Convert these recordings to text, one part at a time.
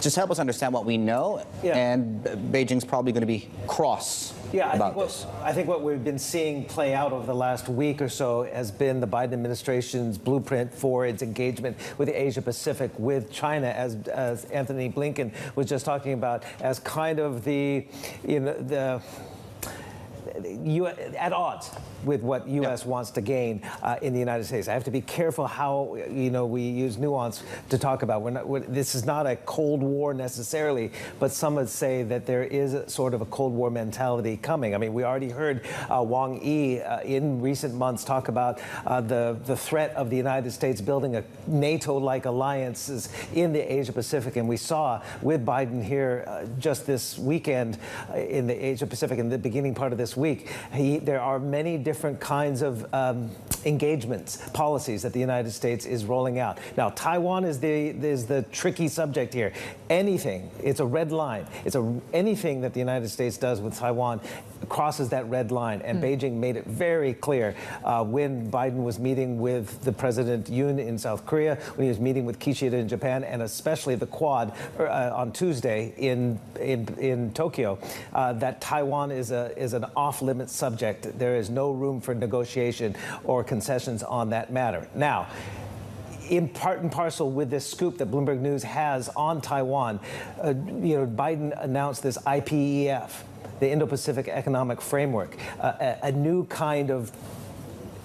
Just help us understand what we know, and Beijing's probably going to be cross about this. I think what we've been seeing play out over the last week or so has been the Biden administration's blueprint for its engagement with the Asia Pacific, with China, as Anthony Blinken was just talking about, as kind of at odds with what U.S. wants to gain in the United States. I have to be careful how we use nuance to talk about. This is not a Cold War necessarily, but some would say that there is a sort of a Cold War mentality coming. I mean, we already heard Wang Yi in recent months talk about the threat of the United States building a NATO-like alliances in the Asia Pacific, and we saw with Biden here just this weekend in the Asia Pacific, in the beginning part of this week, there are many different kinds of engagements, policies that the United States is rolling out. Now, Taiwan is the tricky subject here. Anything, it's a red line. Anything that the United States does with Taiwan crosses that red line, and Beijing made it very clear when Biden was meeting with the President Yoon in South Korea, when he was meeting with Kishida in Japan, and especially the Quad on Tuesday in Tokyo, that Taiwan is an off-limits subject. There is no room for negotiation or concessions on that matter. Now, in part and parcel with this scoop that Bloomberg News has on Taiwan, Biden announced this IPEF, the Indo-Pacific Economic Framework, a new kind of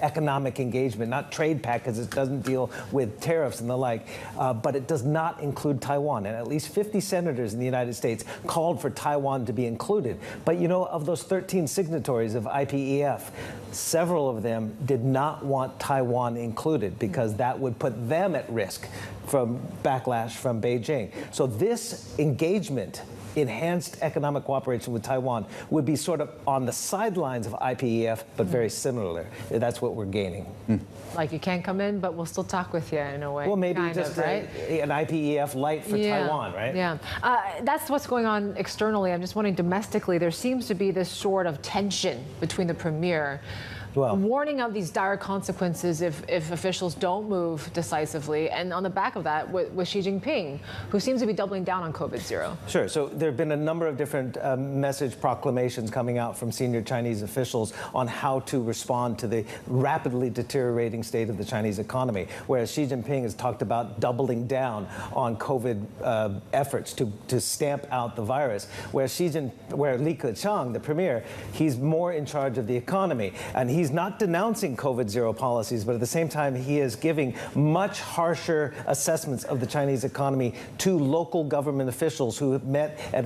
economic engagement, not trade pact, because it doesn't deal with tariffs and the like, but it does not include Taiwan. And at least 50 senators in the United States called for Taiwan to be included. But of those 13 signatories of IPEF, several of them did not want Taiwan included because that would put them at risk from backlash from Beijing. So this engagement, enhanced economic cooperation with Taiwan, would be sort of on the sidelines of IPEF, but very similar. That's what we're gaining. Like you can't come in, but we'll still talk with you in a way. Well, maybe kind just of, right? an IPEF light for Taiwan, right? Yeah. That's what's going on externally. I'm just wondering domestically, there seems to be this sort of tension between the premier warning of these dire consequences if officials don't move decisively, and on the back of that with Xi Jinping, who seems to be doubling down on COVID-0. Sure. So there have been a number of different message proclamations coming out from senior Chinese officials on how to respond to the rapidly deteriorating state of the Chinese economy, whereas Xi Jinping has talked about doubling down on COVID efforts to stamp out the virus, where Li Keqiang, the premier, he's more in charge of the economy, and he's not denouncing COVID-0 policies, but at the same time, he is giving much harsher assessments of the Chinese economy to local government officials who have met at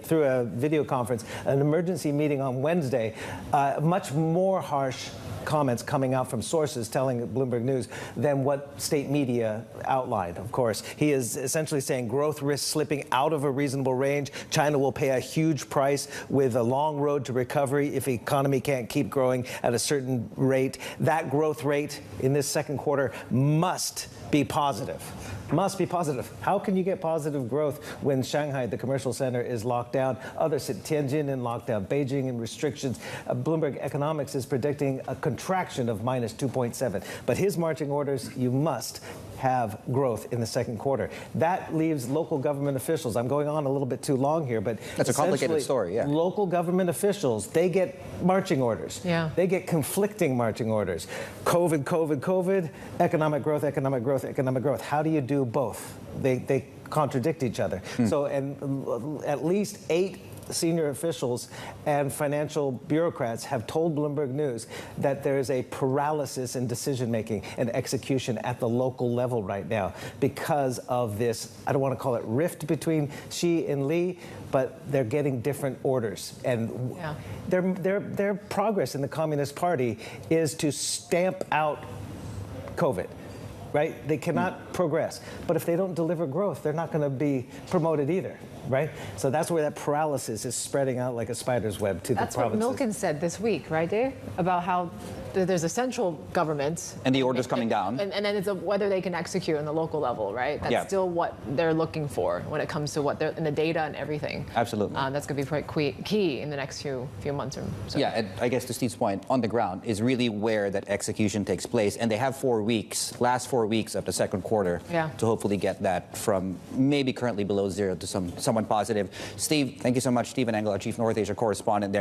through a video conference, an emergency meeting on Wednesday. Much more harsh comments coming out from sources telling Bloomberg News than what state media outlined, of course. He is essentially saying growth risks slipping out of a reasonable range. China will pay a huge price with a long road to recovery if the economy can't keep growing at a certain rate. That growth rate in this second quarter must be positive. Must be positive. How can you get positive growth when Shanghai, the commercial center, is locked down? Others, Tianjin in lockdown, Beijing in restrictions. Bloomberg Economics is predicting a contraction of minus 2.7. But his marching orders, you must have growth in the second quarter. That leaves local government officials. I'm going on a little bit too long here, but that's a complicated story, yeah. Local government officials, they get marching orders. Yeah. They get conflicting marching orders. COVID, COVID, COVID, economic growth, economic growth, economic growth. How do you do both? They contradict each other. So, and at least 8 senior officials and financial bureaucrats have told Bloomberg News that there is a paralysis in decision-making and execution at the local level right now because of this, I don't want to call it rift between Xi and Li, but they're getting different orders. And their progress in the Communist Party is to stamp out COVID. Right? They cannot progress. But if they don't deliver growth, they're not going to be promoted either, right? So that's where that paralysis is spreading out like a spider's web to the provinces. That's what Milken said this week, right, Dave? About how there's a central government. And the order's coming down. And then it's whether they can execute on the local level, right? That's still what they're looking for when it comes to what they're in the data and everything. Absolutely. That's going to be quite key in the next few months or so. Yeah, and I guess to Steve's point, on the ground is really where that execution takes place. And they have 4 weeks, last 4 weeks of the second quarter. order to hopefully get that from maybe currently below zero to somewhat positive. Steve, thank you so much. Stephen Engle, our Chief North Asia correspondent there.